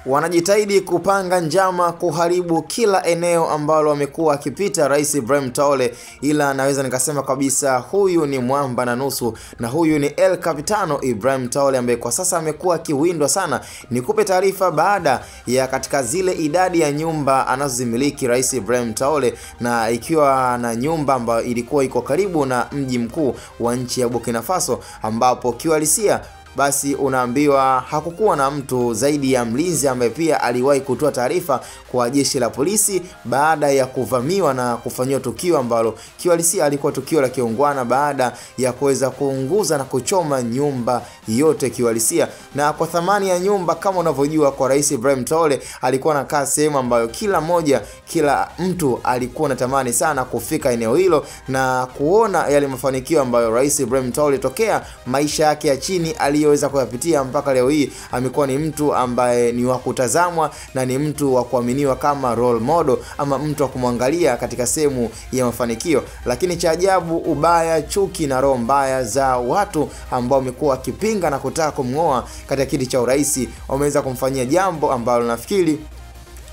wanajitahidi kupanga njama kuharibu kila eneo ambalo amekuwa akipita Rais Ibrahim Traore, ila naweza nikasema kabisa huyu ni mwamba na nusu, na huyu ni El Capitano Ibrahim Traore ambaye kwa sasa amekuwa akiwindwa sana. Nikupe taarifa baada ya katika zile idadi ya nyumba anazozimiliki Rais Ibrahim Traore, na ikiwa na nyumba ambayo ilikuwa iko karibu na mji mkuu wa nchi ya Burkina Faso, ambapo kiuhalisia basi unaambiwa hakukuwa na mtu zaidi ya mlinzi ambaye pia aliwahi kutoa taarifa kwa jeshi la polisi baada ya kuvamiwa na kufanywa tukio ambalo kiuhalisia alikuwa tukio la kiungwana baada ya kuweza kuunguza na kuchoma nyumba yote kiuhalisia. Na kwa thamani ya nyumba kama unavyojua, kwa Rais Ibrahim Traore alikuwa anakaa sehemu ambayo kila mtu alikuwa anatamani sana kufika eneo hilo na kuona yale mafanikio ambayo Rais Ibrahim Traore tokea maisha yake ya chini aliyoweza kuyapitia mpaka leo hii amekuwa ni mtu ambaye ni wa kutazamwa na ni mtu wa kuaminiwa kama role model ama mtu wa kumwangalia katika sehemu ya mafanikio. Lakini cha ajabu, ubaya, chuki na roho mbaya za watu ambao wamekuwa wakipinga na kutaka kumngoa katika kiti cha urais wameweza kumfanyia jambo ambalo nafikiri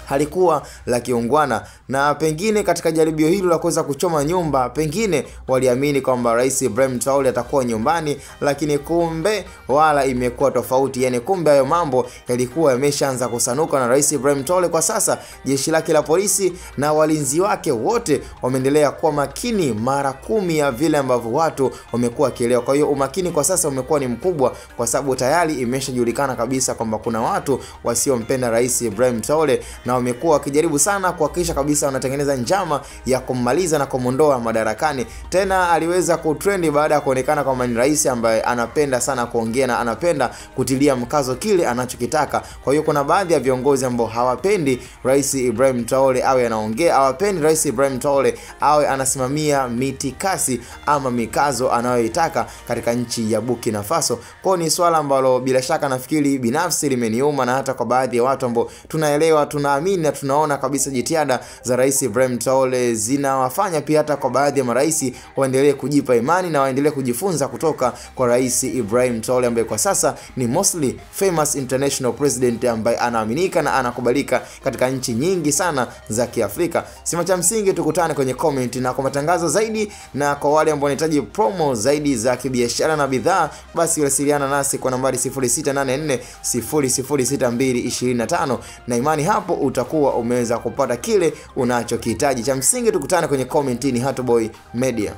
halikuwa la kiungwana, na pengine katika jaribio hilo la kuweza kuchoma nyumba pengine waliamini kwamba Rais Ibrahim Traore atakuwa nyumbani, lakini kumbe wala imekuwa tofauti. Yani kumbe hayo mambo yalikuwa yameshaanza kusanuka, na Rais Ibrahim Traore kwa sasa jeshi lake la polisi na walinzi wake wote wameendelea kuwa makini mara 10 ya vile ambavyo watu wamekuwa kielewa. Kwa hiyo umakini kwa sasa umekuwa ni mkubwa, kwa sababu tayari imeshajulikana kabisa kwamba kuna watu wasiompenda Rais Ibrahim Traore na wamekuwa wakijaribu sana kuhakikisha kabisa wanatengeneza njama ya kummaliza na kumondoa madarakani. Tena aliweza kutrendi baada ya kuonekana kwamba ni rais ambaye anapenda sana kuongea na anapenda kutilia mkazo kile anachokitaka. Kwa hiyo kuna baadhi ya viongozi ambao hawapendi Rais Ibrahim Traore awe anaongea, hawapendi Rais Ibrahim Traore awe anasimamia mitikasi ama mikazo anayoitaka katika nchi ya Burkina Faso. Kwa ni swala ambalo bila shaka nafikiri binafsi limeniuma, na hata kwa baadhi ya watu ambao tunaelewa, tunaamini na tunaona kabisa jitihada za Rais Ibrahim Traore zinawafanya pia hata kwa baadhi ya marais waendelee kujipa imani na waendelee kujifunza kutoka kwa Rais Ibrahim Traore ambaye kwa sasa ni mostly famous international president ambaye anaaminika na anakubalika katika nchi nyingi sana za Kiafrika. Sima cha msingi tukutane kwenye comment, na kwa matangazo zaidi na kwa wale ambao wanahitaji promo zaidi za kibiashara na bidhaa, basi wasiliana nasi kwa nambari 0684 006225, na imani hapo utakuwa umeweza kupata kile unachokihitaji. Cha msingi tukutane kwenye comment. Ni Hatoboy Media.